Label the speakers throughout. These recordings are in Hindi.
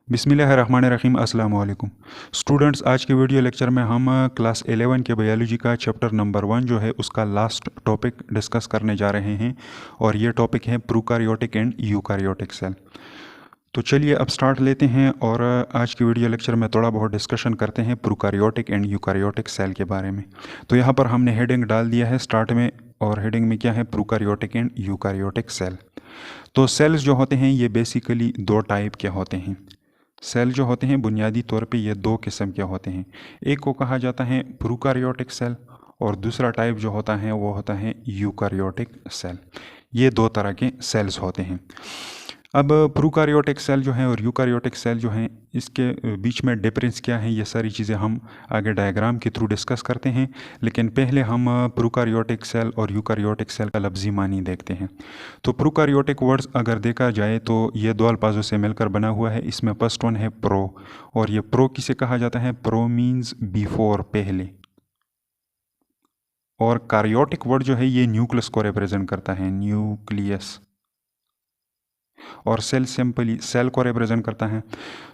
Speaker 1: बिस्मिल्लाहिर्रहमानिर्रहीम अस्सलाम वालेकुम स्टूडेंट्स। आज के वीडियो लेक्चर में हम क्लास 11 के बायोलॉजी का चैप्टर नंबर 1 जो है उसका लास्ट टॉपिक डिस्कस करने जा रहे हैं और ये टॉपिक है प्रोकारियोटिक एंड यूकारियोटिक सेल। तो चलिए अब स्टार्ट लेते हैं और आज के वीडियो लेक्चर में थोड़ा बहुत डिस्कशन करते हैं प्रोकारियोटिक एंड यूकारियोटिक सेल के बारे में। तो यहाँ पर हमने हेडिंग डाल दिया है स्टार्ट में, और हेडिंग में क्या है, प्रोकारियोटिक एंड यूकारियोटिक सेल। तो सेल्स जो होते हैं ये बेसिकली दो टाइप के होते हैं। सेल जो होते हैं बुनियादी तौर पे ये दो किस्म के होते हैं। एक को कहा जाता है प्रोकारियोटिक सेल और दूसरा टाइप जो होता है वो होता है यूकारियोटिक सेल। ये दो तरह के सेल्स होते हैं। अब प्रोकारियोटिक सेल जो है और यूकारियोटिक सेल जो हैं इसके बीच में डिफरेंस क्या है, ये सारी चीज़ें हम आगे डायग्राम के थ्रू डिस्कस करते हैं। लेकिन पहले हम प्रोकारियोटिक सेल और यूकारियोटिक सेल का लफ्ज़ी मानी देखते हैं। तो प्रोकारियोटिक वर्ड्स अगर देखा जाए तो ये दो अल्फाजों से मिलकर बना हुआ है। इसमें फर्स्ट वन है प्रो, और ये प्रो किसे कहा जाता है, प्रो मीन्स बिफोर, पहले। और कार्योटिक वर्ड जो है ये न्यूक्लियस को रिप्रेजेंट करता है, न्यूक्लियस। और सेल सिंपली सेल को रिप्रेजेंट करता है।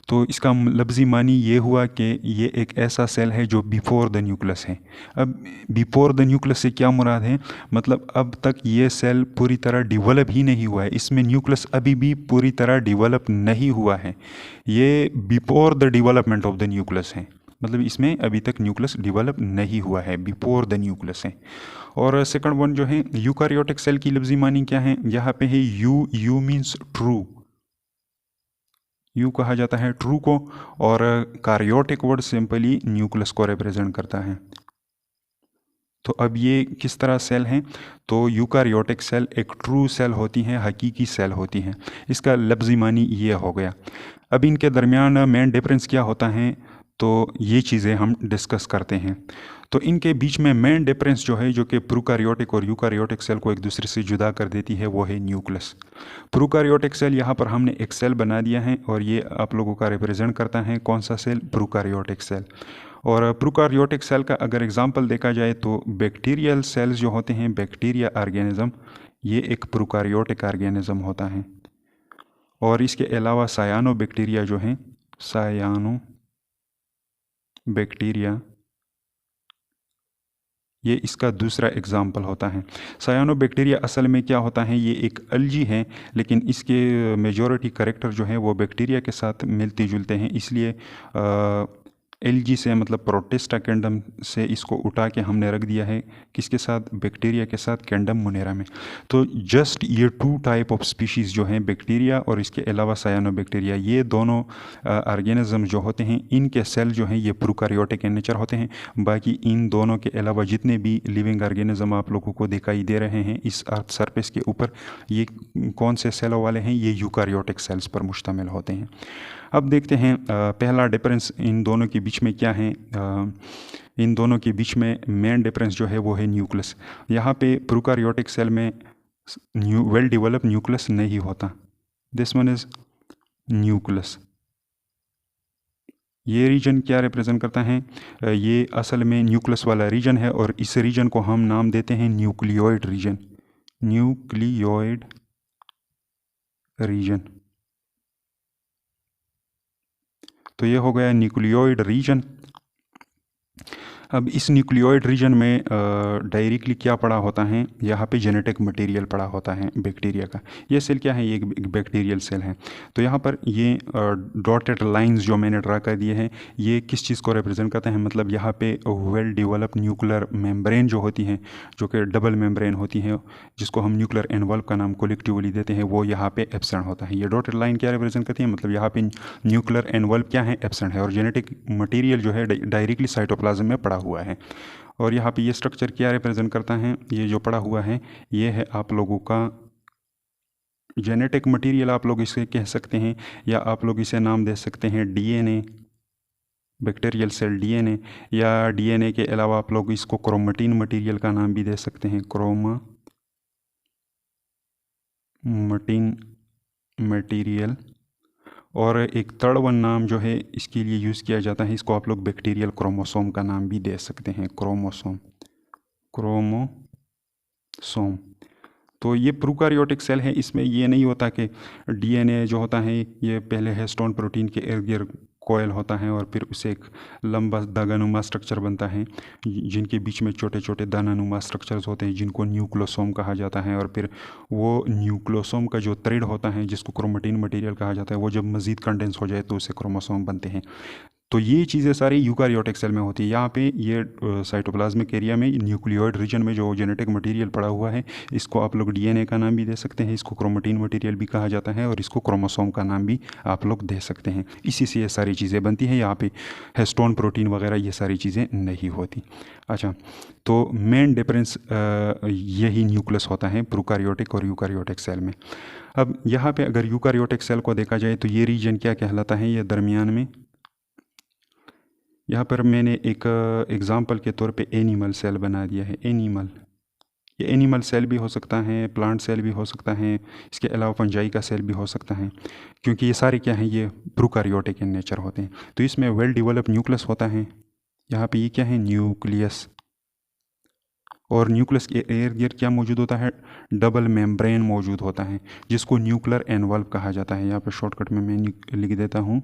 Speaker 1: तो इसका लफ्ज़ी मानी ये हुआ कि ये एक ऐसा सेल है जो बिफोर द न्यूक्लियस है। अब बिफोर द न्यूक्लियस से क्या मुराद है, मतलब अब तक ये सेल पूरी तरह डिवेलप ही नहीं हुआ है, इसमें न्यूक्लियस अभी भी पूरी तरह डिवेलप नहीं हुआ है। ये before the development of the nucleus है, मतलब इसमें अभी तक न्यूक्लियस डिवेलप नहीं हुआ है, बिफोर द न्यूक्लियस है। और सेकंड वन जो है यूकारियोटिक सेल की लफ्ज़ी मानी क्या है, यहाँ पे है यू मीन्स ट्रू, यू कहा जाता है ट्रू को। और कार्योटिक वर्ड सिंपली न्यूक्लियस को रिप्रेजेंट करता है। तो अब ये किस तरह सेल हैं, तो यूकारियोटिक सेल एक ट्रू सेल होती हैं, हकीकी सेल होती हैं। इसका लफ्ज़ी मानी ये हो गया। अब इनके दरमियान मेन डिफरेंस क्या होता है, तो ये चीज़ें हम डिस्कस करते हैं। तो इनके बीच में मेन डिफरेंस जो है, जो कि प्रोकारियोटिक और यूकारियोटिक सेल को एक दूसरे से जुदा कर देती है, वो है न्यूक्लियस। प्रोकारियोटिक सेल यहाँ पर हमने एक सेल बना दिया है और ये आप लोगों का रिप्रेजेंट करता है कौन सा सेल, प्रोकारियोटिक सेल। और प्रोकारियोटिक सेल का अगर एग्जांपल देखा जाए तो बैक्टीरियल सेल्स जो होते हैं, बैक्टीरिया ऑर्गेनिज्म, ये एक प्रोकारियोटिक ऑर्गेनिज्म होता है। और इसके अलावा सायानो बैक्टीरिया जो हैं, सायानो बैक्टीरिया, ये इसका दूसरा एग्जाम्पल होता है। सायानो बैक्टीरिया असल में क्या होता है, ये एक अलजी है, लेकिन इसके मेजॉरिटी करेक्टर जो है वो बैक्टीरिया के साथ मिलते जुलते हैं, इसलिए एलजी से मतलब प्रोटिस्टा कैंडम से इसको उठा के हमने रख दिया है किसके साथ, बैक्टीरिया के साथ, कैंडम मुनेरा में। तो जस्ट ये टू टाइप ऑफ स्पीशीज़ जो हैं, बैक्टीरिया और इसके अलावा सायानो बैक्टीरिया, ये दोनों ऑर्गेनिज्म जो होते हैं इनके सेल जो हैं ये प्रोकारियोटिक इन नेचर होते हैं। बाकी इन दोनों के अलावा जितने भी लिविंग ऑर्गेनिज्म आप लोगों को दिखाई दे रहे हैं इस अर्थ सरफेस के ऊपर, ये कौन से सेलों वाले हैं, ये यूकारियोटिक सेल्स पर मुश्तमिल होते हैं। अब देखते हैं पहला डिफरेंस इन दोनों के बीच में क्या है। इन दोनों के बीच में मेन डिफरेंस जो है वो है न्यूक्लियस। यहाँ पे प्रोकारियोटिक सेल में वेल डेवलप न्यूक्लियस नहीं होता, दिस वन इज न्यूक्लियस। ये रीजन क्या रिप्रेजेंट करता है, ये असल में न्यूक्लियस वाला रीजन है और इस रीजन को हम नाम देते हैं न्यूक्लियोइड रीजन, न्यूक्लियोइड रीजन। तो ये हो गया न्यूक्लियोइड रीजन। अब इस न्यूक्लियोइड रीजन में डायरेक्टली क्या पड़ा होता है, यहाँ पे जेनेटिक मटेरियल पड़ा होता है बैक्टीरिया का। ये सेल क्या है, ये एक बैक्टीरियल सेल है। तो यहाँ पर ये डॉटेड लाइंस जो मैंने ड्रा कर दिए हैं ये किस चीज़ को रिप्रेजेंट करते हैं, मतलब यहाँ पे वेल डेवलप न्यूक्लियर मेम्ब्रेन जो होती हैं, जो कि डबल मेम्ब्रेन होती हैं, जिसको हम न्यूक्लियर एनवल्प का नाम कोलेक्टिवली देते हैं, वो यहाँ पे एब्सेंट होता है। ये डॉटेड लाइन क्या रिप्रेजेंट करती है, मतलब यहाँ पे न्यूक्लियर एनवल्प क्या है, एब्सेंट है, और जेनेटिक मटेरियल जो है डायरेक्टली साइटोप्लाज्म में पड़ा हुआ है। और यहाँ पे ये स्ट्रक्चर क्या रिप्रेजेंट करता है, ये जो पड़ा हुआ है ये है आप लोगों का जेनेटिक मटेरियल, आप लोग इसे कह सकते हैं, या आप लोग इसे नाम दे सकते हैं डीएनए, बैक्टीरियल सेल डीएनए, या डीएनए के अलावा आप लोग इसको क्रोमेटिन मटेरियल का नाम भी दे सकते हैं, क्रोमेटिन मटेरियल। और एक थर्ड वन नाम जो है इसके लिए यूज़ किया जाता है, इसको आप लोग बैक्टीरियल क्रोमोसोम का नाम भी दे सकते हैं, क्रोमोसोम, क्रोमोसोम। तो ये प्रोकारियोटिक सेल है, इसमें ये नहीं होता कि डीएनए जो होता है ये पहले हिस्टोन प्रोटीन के इर्द गिर्द कोयल होता है और फिर उसे एक लंबा दागानुमा स्ट्रक्चर बनता है जिनके बीच में छोटे छोटे दानानुमा स्ट्रक्चर्स होते हैं जिनको न्यूक्लियोसोम कहा जाता है। और फिर वो न्यूक्लियोसोम का जो थ्रेड होता है जिसको क्रोमेटिन मटेरियल कहा जाता है वो जब मज़ीद कंडेंस हो जाए तो उसे क्रोमोसोम बनते हैं। तो ये चीज़ें सारी यूकारियोटिक सेल में होती है। यहाँ पे ये साइटोप्लाज्मिक एरिया में न्यूक्लियोइड रीजन में जो जेनेटिक मटेरियल पड़ा हुआ है इसको आप लोग डीएनए का नाम भी दे सकते हैं, इसको क्रोमेटिन मटेरियल भी कहा जाता है और इसको क्रोमोसोम का नाम भी आप लोग दे सकते हैं। इसी से ये सारी चीज़ें बनती हैं। यहाँ पे हिस्टोन प्रोटीन वगैरह ये सारी चीज़ें नहीं होती। अच्छा, तो मेन डिफरेंस यही न्यूक्लियस होता है प्रोकारियोटिक और यूकारियोटिक सेल में। अब यहाँ पे अगर यूकारियोटिक सेल को देखा जाए तो ये रीजन क्या कहलाता है, ये दरमियान में। यहाँ पर मैंने एक एग्ज़ाम्पल के तौर पे एनिमल सेल बना दिया है। एनिमल, ये एनिमल सेल भी हो सकता है, प्लांट सेल भी हो सकता है, इसके अलावा फंजाई का सेल भी हो सकता है, क्योंकि ये सारे क्या हैं, ये प्रोकारियोटिक इन नेचर होते हैं। तो इसमें वेल डेवलप न्यूक्लियस होता है। यहाँ पे ये क्या है, न्यूक्लियस। और न्यूक्लियस के इर्द गिर्द क्या मौजूद होता है, डबल मेम्ब्रेन मौजूद होता है जिसको न्यूक्लियर एनवल्प कहा जाता है। यहाँ पे शॉर्टकट में मैं लिख देता हूँ,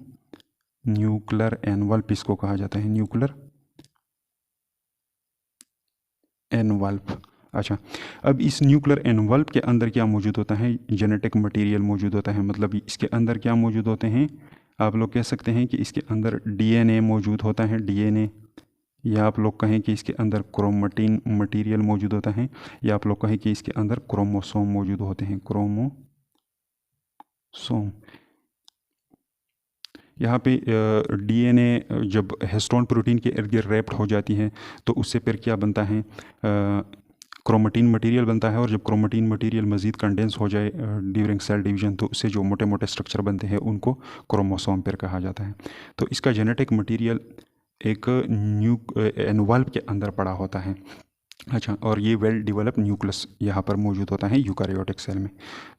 Speaker 1: न्यूक्लियर एनवल्प इसको कहा जाता है, न्यूक्लियर एनवल्प। अच्छा, अब इस न्यूक्लियर एनवल्प के अंदर क्या मौजूद होता है, जेनेटिक मटेरियल मौजूद होता है। मतलब इसके अंदर क्या मौजूद होते हैं, आप लोग कह सकते हैं कि इसके अंदर डीएनए मौजूद होता है, डीएनए, या आप लोग कहें कि इसके अंदर क्रोमेटिन मटेरियल मौजूद होता है, या आप लोग कहें कि इसके अंदर क्रोमोसोम मौजूद होते हैं, क्रोमोसोम। यहाँ पे डीएनए जब हिस्टोन प्रोटीन के इर्द गिर्द रैप्ड हो जाती है तो उससे फिर क्या बनता है, क्रोमेटिन मटेरियल बनता है। और जब क्रोमेटिन मटेरियल मज़ीद कंडेंस हो जाए ड्यूरिंग सेल डिवीजन तो उससे जो मोटे मोटे स्ट्रक्चर बनते हैं उनको क्रोमोसोम फिर कहा जाता है। तो इसका जेनेटिक मटेरियल एक एनवल्प के अंदर पड़ा होता है। अच्छा, और ये वेल डेवलप न्यूक्लियस यहाँ पर मौजूद होता है यूकारियोटिक सेल में।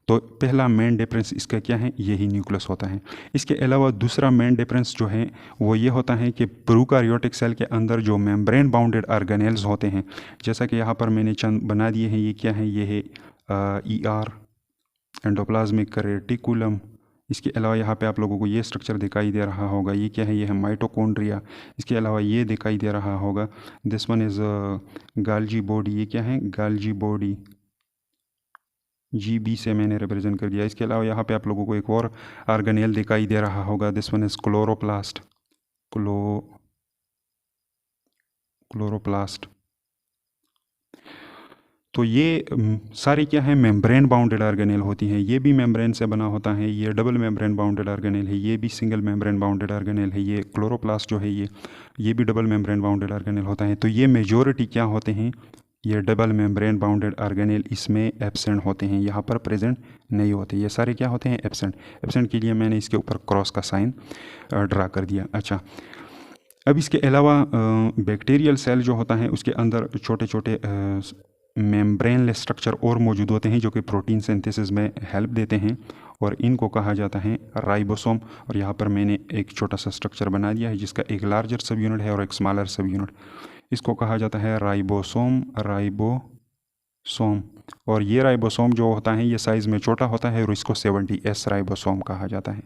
Speaker 1: तो पहला मेन डिफरेंस इसका क्या है, यही न्यूक्लियस होता है। इसके अलावा दूसरा मेन डिफरेंस जो है वो ये होता है कि प्रोकारियोटिक सेल के अंदर जो मेम्ब्रेन बाउंडेड ऑर्गेनेल्स होते हैं, जैसा कि यहाँ पर मैंने चंद बना दिए हैं। ये क्या है, ये है ER, एंडोप्लाज्मिक रेटिकुलम। इसके अलावा यहाँ पे आप लोगों को ये स्ट्रक्चर दिखाई दे रहा होगा, ये क्या है, ये है माइटोकॉन्ड्रिया। इसके अलावा ये दिखाई दे रहा होगा, दिस वन इज़ गाल्जी बॉडी। ये क्या है, गाल्जी बॉडी, GB से मैंने रिप्रेजेंट कर दिया। इसके अलावा यहाँ पे आप लोगों को एक और ऑर्गेनेल दिखाई दे रहा होगा, this one is chloroplast, chloroplast. तो ये सारी क्या है, मेम्ब्रेन बाउंडेड ऑर्गेनेल होती हैं। ये भी मेम्ब्रेन से बना होता है, ये डबल मेम्ब्रेन बाउंडेड ऑर्गेनेल है, ये भी सिंगल मेम्ब्रेन बाउंडेड ऑर्गेनेल है। ये क्लोरोप्लास्ट जो है ये भी डबल मेम्ब्रेन बाउंडेड ऑर्गेनेल होता है। तो ये मेजॉरिटी क्या होते हैं, ये डबल मेम्ब्रेन बाउंडेड ऑर्गेनेल इसमें एब्सेंट होते हैं, यहाँ पर प्रेजेंट नहीं होते। ये सारे क्या होते हैं, एब्सेंट। एब्सेंट के लिए मैंने इसके ऊपर क्रॉस का साइन ड्रा कर दिया। अच्छा, अब इसके अलावा बैक्टीरियल सेल जो होता है उसके अंदर छोटे छोटे मेम्ब्रेनलेस स्ट्रक्चर और मौजूद होते हैं जो कि प्रोटीन सिंथेसिस में हेल्प देते हैं और इनको कहा जाता है राइबोसोम। और यहाँ पर मैंने एक छोटा सा स्ट्रक्चर बना दिया है जिसका एक लार्जर सब यूनिट है और एक स्मॉलर सब यूनिट। इसको कहा जाता है राइबोसोम, राइबोसोम। और ये राइबोसोम जो होता है ये साइज़ में छोटा होता है और इसको 70S राइबोसोम कहा जाता है।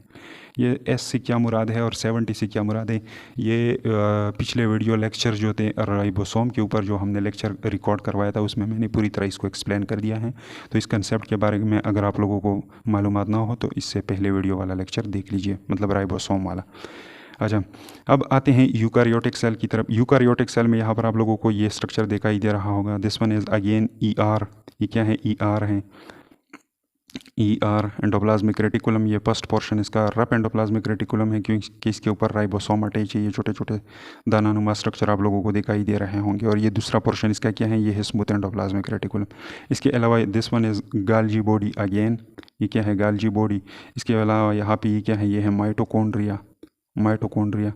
Speaker 1: ये S से क्या मुराद है और 70 से क्या मुराद है, ये पिछले वीडियो लेक्चर जो थे राइबोसोम के ऊपर जो हमने लेक्चर रिकॉर्ड करवाया था उसमें मैंने पूरी तरह इसको एक्सप्लेन कर दिया है। तो इस कंसेप्ट के बारे में अगर आप लोगों को मालूमात ना हो तो इससे पहले वीडियो वाला लेक्चर देख लीजिए, मतलब राइबोसोम वाला। अच्छा, अब आते हैं यूकारियोटिक सेल की तरफ। यूकारियोटिक सेल में यहाँ पर आप लोगों को ये स्ट्रक्चर दिखाई दे रहा होगा, this one is again ER। ये क्या है, ER है, ER एंडोप्लाज्मिक रेटिकुलम। ये फर्स्ट पोर्शन इसका रफ एंडोप्लाज्मिक रेटिकुलम है क्योंकि इसके ऊपर राइबोसोम अटैच है। ये छोटे छोटे दानानुमा स्ट्रक्चर आप लोगों को दिखाई दे रहे होंगे। और ये दूसरा पोर्शन इसका क्या है, ये है स्मूथ एंडोप्लाज्मिक रेटिकुलम। इसके अलावा this one is गाल्जी body again. ये क्या है, गाल्जी बॉडी। इसके अलावा यहाँ पे ये क्या है, ये है माइटोकॉन्ड्रिया, माइटोकॉन्ड्रिया।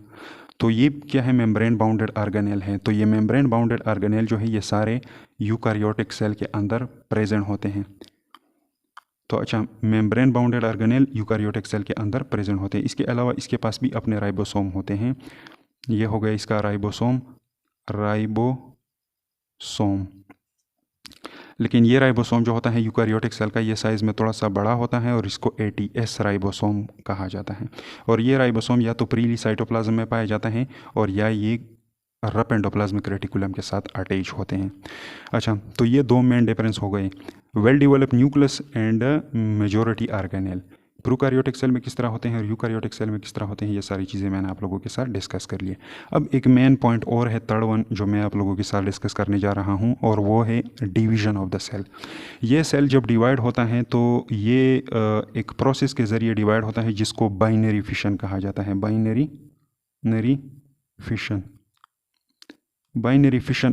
Speaker 1: तो ये क्या है, मेम्ब्रेन बाउंडेड ऑर्गेनेल है। तो ये मेम्ब्रेन बाउंडेड ऑर्गेनेल जो है ये सारे यूकारियोटिक सेल के अंदर प्रेजेंट होते हैं। तो अच्छा, membrane bounded organelle eukaryotic cell के अंदर प्रेजेंट होते हैं। इसके अलावा इसके पास भी अपने राइबोसोम होते हैं। ये हो गया इसका राइबोसोम, राइबोसोम। लेकिन ये राइबोसोम जो होता है यूकारियोटिक सेल का, ये साइज़ में थोड़ा सा बड़ा होता है और इसको ATS राइबोसोम कहा जाता है। और ये राइबोसोम या तो प्रीली साइटोप्लाज्म में पाया जाता है और या ये रफ एंडोप्लाज्मिक रेटिकुलम के साथ अटैच होते हैं। अच्छा, तो ये दो मेन डिफरेंस हो गए, well develop nucleus and majority organelle. Prokaryotic cell में किस तरह होते हैं और यूकैरियोटिक सेल में किस तरह होते हैं, ये सारी चीज़ें मैंने आप लोगों के साथ डिस्कस कर लिए। अब एक मेन पॉइंट और है, थर्ड वन, जो मैं आप लोगों के साथ डिस्कस करने जा रहा हूँ, और वो है डिवीजन ऑफ द सेल। ये सेल जब डिवाइड होता है तो ये एक प्रोसेस के ज़रिए डिवाइड होता है जिसको बाइनरी फिशन कहा जाता है। बाइनरी फिशन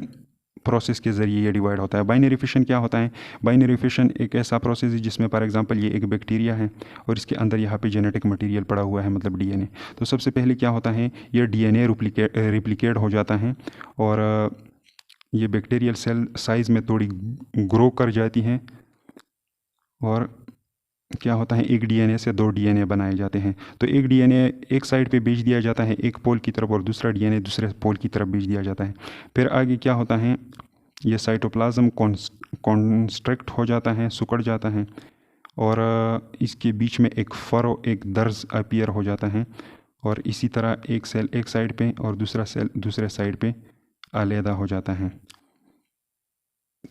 Speaker 1: प्रोसेस के ज़रिए ये डिवाइड होता है। बाइनरी फिशन क्या होता है? बाइनरी फिशन एक ऐसा प्रोसेस है जिसमें फॉर एग्जांपल ये एक बैक्टीरिया है और इसके अंदर यहाँ पे जेनेटिक मटेरियल पड़ा हुआ है, मतलब DNA। तो सबसे पहले क्या होता है, ये DNA रिप्लिकेट हो जाता है और ये बैक्टीरियल सेल साइज़ में थोड़ी ग्रो कर जाती हैं और क्या होता है, एक DNA से दो DNA बनाए जाते हैं। तो एक DNA एक साइड पे भेज दिया जाता है एक पोल की तरफ और दूसरा DNA दूसरे पोल की तरफ भेज दिया जाता है। फिर आगे क्या होता है, ये साइटोप्लाज्म कॉन्स्ट्रिक्ट हो जाता है, सिकुड़ जाता है और इसके बीच में एक फरो, एक दर्ज अपीयर हो जाता है और इसी तरह एक सेल एक साइड पे और दूसरा सेल दूसरे साइड पे अलहदा हो जाता है।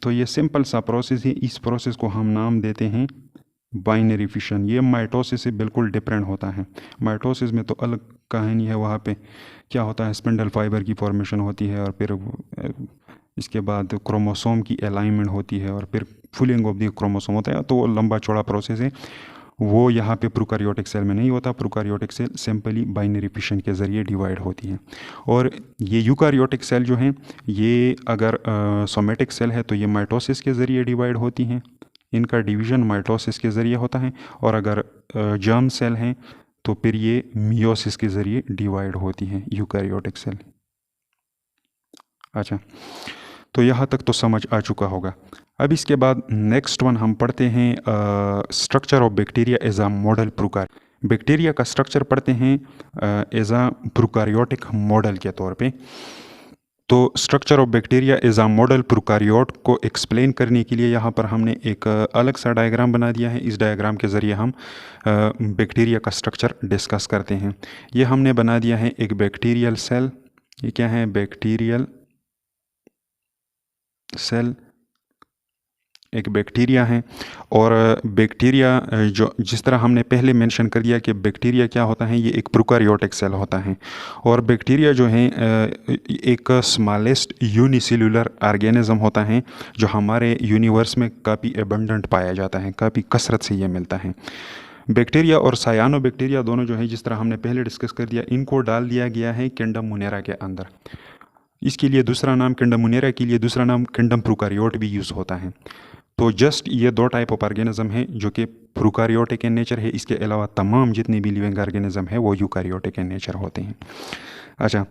Speaker 1: तो ये सिंपल सा प्रोसेस है, इस प्रोसेस को हम नाम देते हैं बाइनरी फिशन। ये माइटोसिस से बिल्कुल डिफरेंट होता है। माइटोसिस में तो अलग कहानी है, वहाँ पे क्या होता है, स्पिंडल फाइबर की फॉर्मेशन होती है और फिर इसके बाद क्रोमोसोम की अलाइनमेंट होती है और फिर फुलिंग ऑफ द क्रोमोसोम होता है। तो वो लंबा चौड़ा प्रोसेस है, वो यहाँ पे प्रोकैरियोटिक सेल में नहीं होता। Prokaryotic cell simply binary fission के ज़रिए डिवाइड होती है। और ये यूकैरियोटिक सेल जो हैं, ये अगर सोमेटिक सेल है तो ये माइटोसिस के ज़रिए डिवाइड होती हैं, इनका डिवीज़न माइटोसिस के ज़रिए होता है। और अगर जर्म सेल हैं तो फिर ये मियोसिस के ज़रिए डिवाइड होती हैं यूकैरियोटिक सेल। अच्छा, तो यहाँ तक तो समझ आ चुका होगा। अब इसके बाद नेक्स्ट वन हम पढ़ते हैं structure of bacteria as a model prokaryote. Bacteria का स्ट्रक्चर पढ़ते हैं एज अ प्रोकैरियोटिक मॉडल के तौर पे। तो structure of bacteria as a model prokaryote को एक्सप्लेन करने के लिए यहाँ पर हमने एक अलग सा डायग्राम बना दिया है। इस डायग्राम के ज़रिए हम बैक्टीरिया का स्ट्रक्चर डिस्कस करते हैं। ये हमने बना दिया है एक बैक्टीरियल सेल। ये क्या है? बैक्टीरियल सेल एक बैक्टीरिया है। और बैक्टीरिया जो जिस तरह हमने पहले मेंशन कर दिया कि बैक्टीरिया क्या होता है, ये एक प्रोकैरियोटिक सेल होता है। और बैक्टीरिया जो है एक स्मॉलेस्ट यूनिसेल्युलर ऑर्गेनिज्म होता है जो हमारे यूनिवर्स में काफ़ी एबंडेंट पाया जाता है, काफ़ी कसरत से ये मिलता है। बैक्टीरिया और सायानो बैक्टीरिया दोनों जो है, जिस तरह हमने पहले डिस्कस कर दिया, इनको डाल दिया गया है किंगडम मुनेरा के अंदर। इसके लिए दूसरा नाम, किंगडम मुनेरा के लिए दूसरा नाम किंगडम प्रोकैरियोट भी यूज़ होता है। तो जस्ट ये दो टाइप ऑफ ऑर्गेनिज्म है जो कि प्रोकैरियोटिक इन नेचर है। इसके अलावा तमाम जितने भी लिविंग ऑर्गेनिज्म है वो यूकैरियोटिक इन नेचर होते हैं। अच्छा,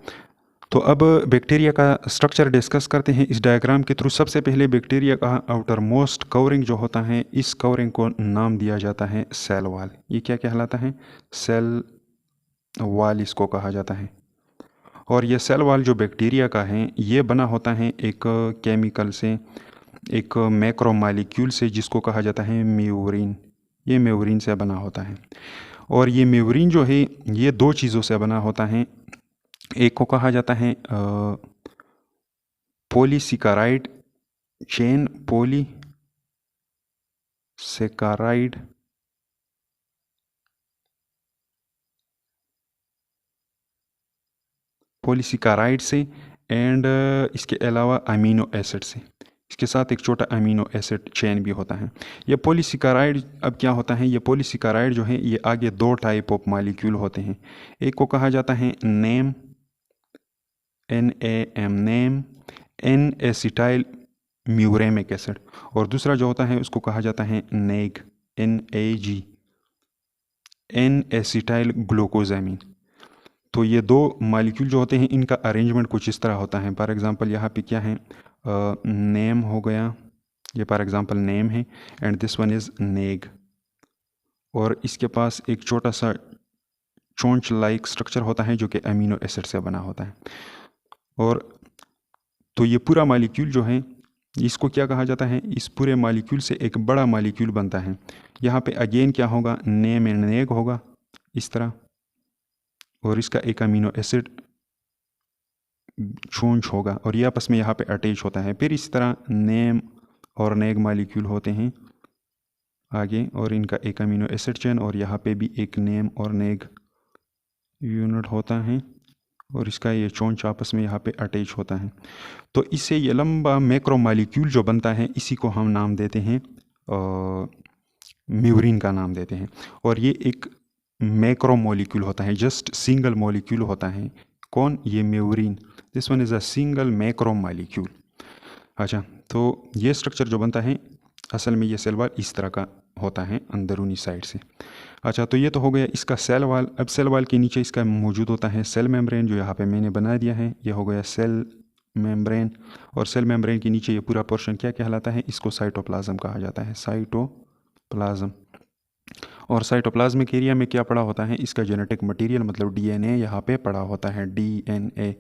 Speaker 1: तो अब बैक्टीरिया का स्ट्रक्चर डिस्कस करते हैं इस डायग्राम के थ्रू। सबसे पहले बैक्टीरिया का आउटर मोस्ट कवरिंग जो होता है, इस कवरिंग को नाम दिया जाता है सेल वॉल। ये क्या कहलाता है? सेल वॉल इसको कहा जाता है। और ये सेल वॉल जो बैक्टीरिया का है, ये बना होता है एक केमिकल से, एक मैक्रोमॉलिक्यूल से, जिसको कहा जाता है म्यूरिन। ये म्यूरिन से बना होता है। और ये म्यूरिन जो है, ये दो चीज़ों से बना होता है। एक को कहा जाता है पॉलीसेकेराइड चेन, पॉलीसेकेराइड से, एंड इसके अलावा अमीनो एसिड से। इसके साथ एक छोटा अमीनो एसिड चेन भी होता है। ये पॉलीसेकेराइड अब क्या होता है, ये पॉलीसेकेराइड जो है, ये आगे दो टाइप ऑफ मॉलिक्यूल होते हैं। एक को कहा जाता है name, NAM, name, N acetyl muramic acid. और दूसरा जो होता है उसको कहा जाता है नेग, NAG, N एसिटाइल ग्लूकोजामिन। तो ये दो मॉलिक्यूल जो होते हैं, इनका अरेंजमेंट कुछ इस तरह होता है। फॉर एग्जांपल यहाँ पे क्या है, नेम हो गया, ये फॉर एग्जांपल नेम है, एंड दिस वन इज़ नेग। और इसके पास एक छोटा सा चोंच लाइक स्ट्रक्चर होता है जो कि अमीनो एसिड से बना होता है। और तो ये पूरा मॉलिक्यूल जो है, इसको क्या कहा जाता है, इस पूरे मालिक्यूल से एक बड़ा मालिक्यूल बनता है। यहाँ पे अगेन क्या होगा, नेम एंड नेग होगा इस तरह, और इसका एक अमीनो एसिड चोंच होगा और ये आपस में यहाँ पे अटैच होता है। फिर इस तरह नेम और नेग मालिक्यूल होते हैं आगे, और इनका एक अमीनो एसिड चेन, और यहाँ पे भी एक नेम और नेग यूनिट होता है, और इसका ये चोंच आपस में यहाँ पे अटैच होता है। तो इससे ये लंबा मैक्रो मालिक्यूल जो बनता है, इसी को हम नाम देते हैं म्यूरिन का नाम देते हैं। और ये एक मैक्रो मॉलिक्यूल होता है, जस्ट सिंगल मॉलिक्यूल होता है। कौन, ये murein, this one is a single macromolecule. अच्छा, तो ये स्ट्रक्चर जो बनता है असल में ये सेल वाल इस तरह का होता है अंदरूनी साइड से। अच्छा, तो ये तो हो गया इसका सेल वाल। अब सेल वाल के नीचे इसका मौजूद होता है सेल मेम्ब्रेन, जो यहाँ पे मैंने बना दिया है। ये हो गया सेल मेम्ब्रेन, और सेल मेम्ब्रेन के नीचे ये पूरा पोर्शन क्या कहलाता है, इसको साइटोप्लाज्म कहा जाता है, साइटोप्लाज्म। और साइटोप्लाज्मिक एरिया में क्या पड़ा होता है, इसका जेनेटिक मटेरियल मतलब डीएनए यहाँ पे पड़ा होता है, डीएनए।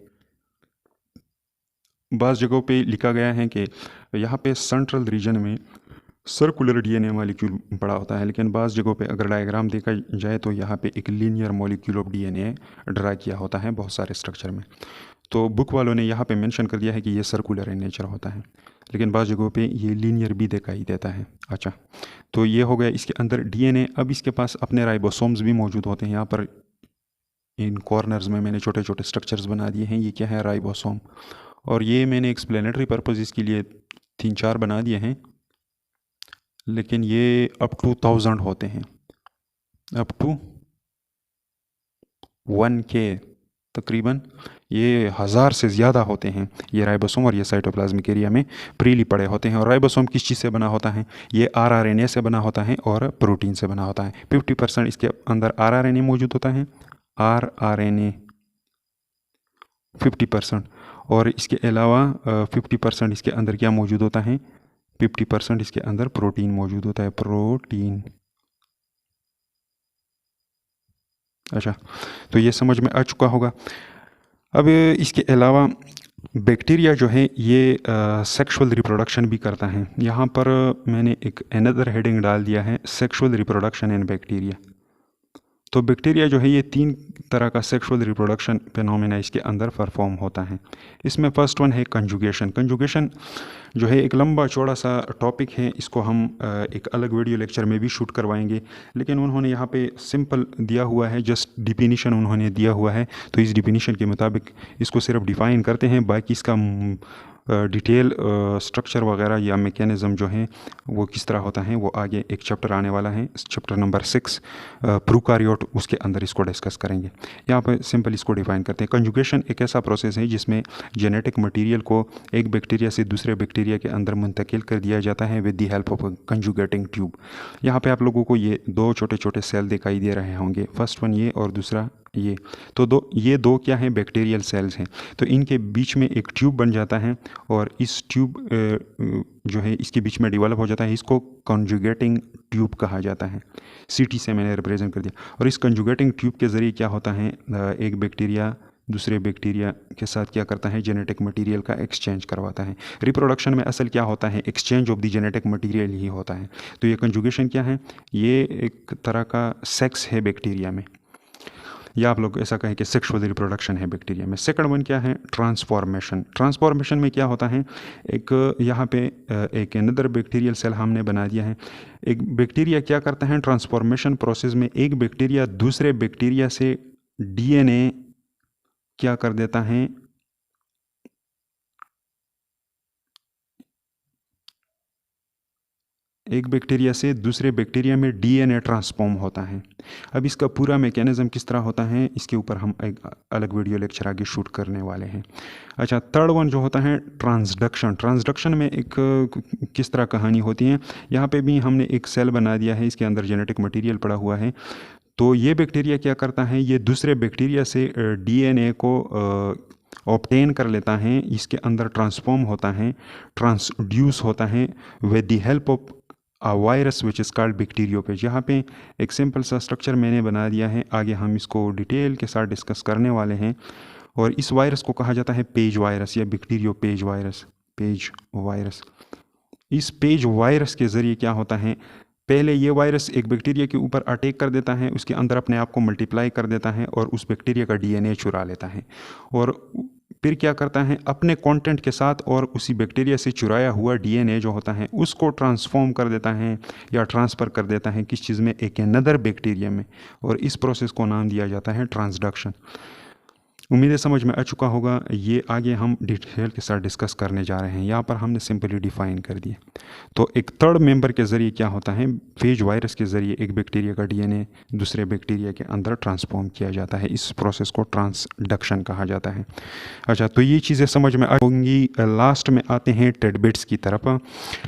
Speaker 1: बाज़ जगहों पे लिखा गया है कि यहाँ पे सेंट्रल रीजन में सर्कुलर डीएनए मॉलिक्यूल पड़ा होता है, लेकिन बाज़ जगहों पे अगर डायग्राम देखा जाए तो यहाँ पे एक linear molecule of DNA draw किया होता है बहुत सारे स्ट्रक्चर में। तो बुक वालों ने यहाँ पे मेंशन कर दिया है कि ये सर्कुलर इन नेचर होता है, लेकिन बाज़ जगहों पे ये लीनियर भी दिखाई देता है। अच्छा, तो ये हो गया इसके अंदर डीएनए। अब इसके पास अपने राइबोसोम्स भी मौजूद होते हैं। यहाँ पर इन कॉर्नर्स में मैंने छोटे छोटे स्ट्रक्चर्स बना दिए हैं, ये क्या है, राइबोसोम। और ये मैंने एक्सप्लेनेटरी पर्पज़ के लिए 3-4 बना दिए हैं, लेकिन ये अप टू 1000 होते हैं, अप टू 1K तकरीबन, ये 1000 से ज़्यादा होते हैं ये राइबोसोम, और ये साइटोप्लाज्मिक एरिया में प्रीली पड़े होते हैं। और राइबोसोम किस चीज़ से बना होता है, ये आरआरएनए से बना होता है और प्रोटीन से बना होता है। 50% इसके अंदर आरआरएनए मौजूद होता है, आरआरएनए 50%, और इसके अलावा 50% इसके अंदर क्या मौजूद होता है, 50% इसके अंदर प्रोटीन मौजूद होता है, प्रोटीन। अच्छा, तो ये समझ में आ चुका होगा। अब इसके अलावा बैक्टीरिया जो है ये सेक्सुअल रिप्रोडक्शन भी करता है। यहाँ पर मैंने एक अनदर हेडिंग डाल दिया है, सेक्सुअल रिप्रोडक्शन इन बैक्टीरिया। तो बैक्टीरिया जो है ये 3 तरह का सेक्सुअल रिप्रोडक्शन फिनोमेना इसके अंदर परफॉर्म होता है। इसमें फर्स्ट वन है कंजुगेशन। कंजुगेशन जो है एक लंबा चौड़ा सा टॉपिक है, इसको हम एक अलग वीडियो लेक्चर में भी शूट करवाएंगे, लेकिन उन्होंने यहाँ पे सिंपल दिया हुआ है, जस्ट डिफिनीशन उन्होंने दिया हुआ है, तो इस डिफिनीशन के मुताबिक इसको सिर्फ डिफ़ाइन करते हैं। बाकी इसका डिटेल स्ट्रक्चर वगैरह या मैकेनिज़्म जो है वो किस तरह होता है, वो आगे एक चैप्टर आने वाला है, चैप्टर नंबर 6 प्रोकारियोट, उसके अंदर इसको डिस्कस करेंगे। यहाँ पर सिंपल इसको डिफाइन करते हैं। कंजुगेशन एक ऐसा प्रोसेस है जिसमें जेनेटिक मटेरियल को एक बैक्टीरिया से दूसरे बैक्टीरिया के अंदर मुंतकिल कर दिया जाता है with the help of conjugating tube. यहाँ पे आप लोगों को ये 2 छोटे छोटे सेल दिखाई दे रहे होंगे, फर्स्ट वन ये और दूसरा ये। तो ये दो क्या हैं, बैक्टीरियल सेल्स हैं। तो इनके बीच में एक ट्यूब बन जाता है, और इस ट्यूब जो है इसके बीच में डेवलप हो जाता है, इसको कंजुगेटिंग ट्यूब कहा जाता है। CT से मैंने रिप्रेजेंट कर दिया। और इस कंजुगेटिंग ट्यूब के ज़रिए क्या होता है, एक बैक्टीरिया दूसरे बैक्टीरिया के साथ क्या करता है, जेनेटिक मटेरियल का एक्सचेंज करवाता है। रिप्रोडक्शन में असल क्या होता है, exchange of the genetic material ही होता है। तो ये कंजुगेशन क्या है, ये एक तरह का सेक्स है बैक्टीरिया में, या आप लोग ऐसा कहें कि सेक्सुअल रिप्रोडक्शन है बैक्टीरिया में। सेकंड वन क्या है, ट्रांसफॉर्मेशन। ट्रांसफॉर्मेशन में क्या होता है, एक यहाँ पे एक अनदर बैक्टीरियल सेल हमने बना दिया है। एक बैक्टीरिया क्या करता है, ट्रांसफॉर्मेशन प्रोसेस में एक बैक्टीरिया दूसरे बैक्टीरिया से DNA क्या कर देता है, एक बैक्टीरिया से दूसरे बैक्टीरिया में DNA ट्रांसफॉर्म होता है। अब इसका पूरा मैकेनिज्म किस तरह होता है, इसके ऊपर हम एक अलग वीडियो लेक्चर आगे शूट करने वाले हैं। अच्छा, थर्ड वन जो होता है ट्रांसडक्शन। ट्रांसडक्शन में एक किस तरह कहानी होती है, यहाँ पे भी हमने एक सेल बना दिया है, इसके अंदर जेनेटिक मटेरियल पड़ा हुआ है। तो ये बैक्टीरिया क्या करता है, ये दूसरे बैक्टीरिया से DNA को ऑब्टेन कर लेता है, इसके अंदर ट्रांसफॉर्म होता है, ट्रांसड्यूस होता है with the help of a virus which is called bacteriophage. यहाँ पे एक सिंपल सा स्ट्रक्चर मैंने बना दिया है, आगे हम इसको डिटेल के साथ डिस्कस करने वाले हैं। और इस वायरस को कहा जाता है पेज वायरस या बैक्टीरियोपेज वायरस, पेज वायरस। इस पेज वायरस के ज़रिए क्या होता है, पहले ये वायरस एक बैक्टीरिया के ऊपर अटैक कर देता है, उसके अंदर अपने आप को मल्टीप्लाई कर देता है और उस बैक्टीरिया का डीएनए चुरा लेता है और फिर क्या करता है, अपने कंटेंट के साथ और उसी बैक्टीरिया से चुराया हुआ डीएनए जो होता है उसको ट्रांसफॉर्म कर देता है या ट्रांसफ़र कर देता है किस चीज़ में, एक अनदर बैक्टीरिया में, और इस प्रोसेस को नाम दिया जाता है ट्रांसडक्शन। उम्मीद है समझ में आ चुका होगा। ये आगे हम डिटेल के साथ डिस्कस करने जा रहे हैं। यहाँ पर हमने सिंपली डिफाइन कर दिया। तो एक थर्ड मेंबर के ज़रिए क्या होता है, फेज वायरस के ज़रिए एक बैक्टीरिया का डीएनए दूसरे बैक्टीरिया के अंदर ट्रांसफॉर्म किया जाता है। इस प्रोसेस को ट्रांसडक्शन कहा जाता है। अच्छा, तो ये चीज़ें समझ में आएंगी। लास्ट में आते हैं टेडबिट्स की तरफ।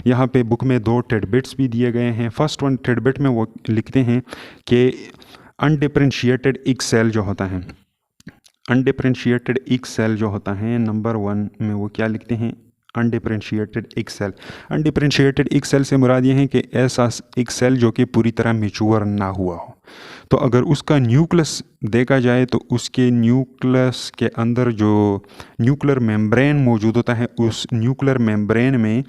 Speaker 1: यहाँ पे बुक में 2 टेडबिट्स भी दिए गए हैं। फर्स्ट वन टेडबिट में वो लिखते हैं कि अनडिफरेंशिएटेड एग सेल जो होता है, अनडिफरेंशिएटेड एग सेल जो होता है, नंबर 1 में वो क्या लिखते हैं, undifferentiated egg cell. Undifferentiated egg cell से मुराद ये है कि ऐसा एक सेल जो कि पूरी तरह मैच्योर ना हुआ हो। तो अगर उसका न्यूक्लियस देखा जाए तो उसके न्यूक्लियस के अंदर जो न्यूक्लियर मेम्ब्रेन मौजूद होता है, उस न्यूक्लियर मेम्ब्रेन में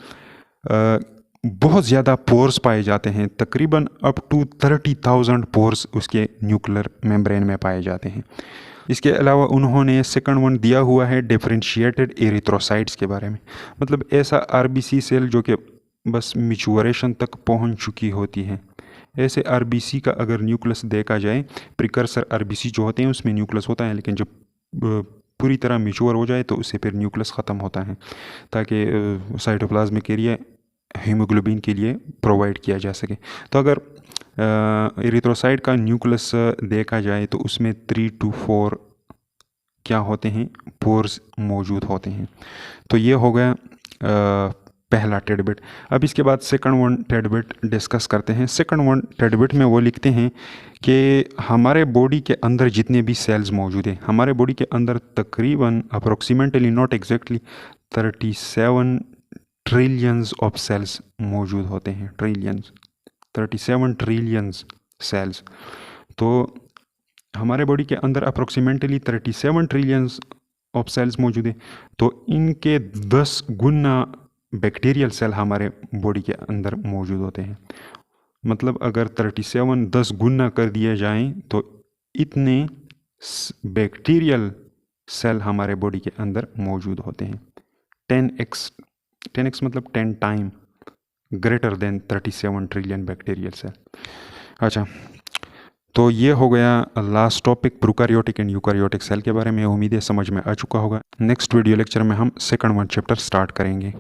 Speaker 1: बहुत ज़्यादा पोर्स पाए जाते हैं। तकरीबन अप टू 30,000 पोर्स उसके न्यूक्लियर मेम्ब्रेन में पाए जाते हैं। इसके अलावा उन्होंने सेकंड वन दिया हुआ है डिफरेंशिएटेड एरिथ्रोसाइट्स के बारे में। मतलब ऐसा आरबीसी सेल जो कि बस मैच्योरेशन तक पहुंच चुकी होती है। ऐसे आरबीसी का अगर न्यूक्लियस देखा जाए, प्रिकर्सर आरबीसी जो होते हैं उसमें न्यूक्लियस होता है, लेकिन जब पूरी तरह मैच्योर हो जाए तो उससे फिर न्यूक्लियस ख़त्म होता है ताकि साइटोप्लाज्मिक एरिया हीमोग्लोबिन के लिए प्रोवाइड किया जा सके। तो अगर एरिथ्रोसाइट का न्यूक्लियस देखा जाए तो उसमें 3 to 4 क्या होते हैं, पोर्स मौजूद होते हैं। तो ये हो गया पहला टेडबिट। अब इसके बाद सेकंड वन टेडबिट डिस्कस करते हैं। सेकंड वन टेडबिट में वो लिखते हैं कि हमारे बॉडी के अंदर जितने भी सेल्स मौजूद हैं, हमारे बॉडी के अंदर तकरीबन approximately, not exactly, 37 trillions of cells मौजूद होते हैं। 37 ट्रिलियंस सेल्स। तो हमारे बॉडी के अंदर अप्रोक्सीमेटली 37 ट्रिलियंस ऑफ सेल्स मौजूद है। तो इनके 10 गुना बैक्टीरियल सेल हमारे बॉडी के अंदर मौजूद होते हैं। मतलब अगर 37 10 गुना कर दिए जाएं तो इतने बैक्टीरियल सेल हमारे बॉडी के अंदर मौजूद होते हैं। 10x मतलब 10 time greater than 37 trillion bacterial cell. अच्छा, तो ये हो गया last topic prokaryotic and eukaryotic cell के बारे में। उम्मीद है समझ में आ चुका होगा। नेक्स्ट वीडियो लेक्चर में हम सेकंड वन चैप्टर स्टार्ट करेंगे।